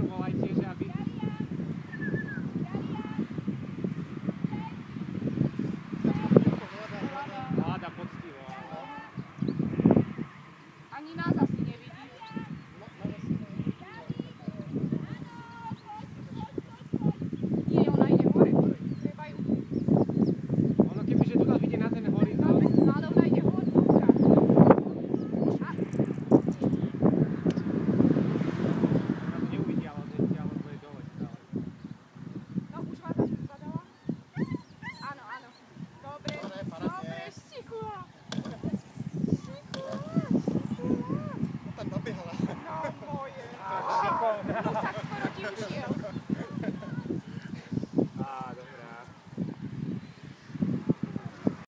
volajte, že aby... Vláda poctivo. Ani nás asi nevidí. Nie, ona ide hore. Treba ju. Ono kebyže tu nás vidie na ten horizont. Ale ona ide hore. Ona to neuvidí, ale odtiaľ to je dole stále. No už vás asi zadala? Áno, áno. Dobre, dobre, štikula. Tak nabiehala. No moje. Šikovná. Tu sa skoro ti ušiel.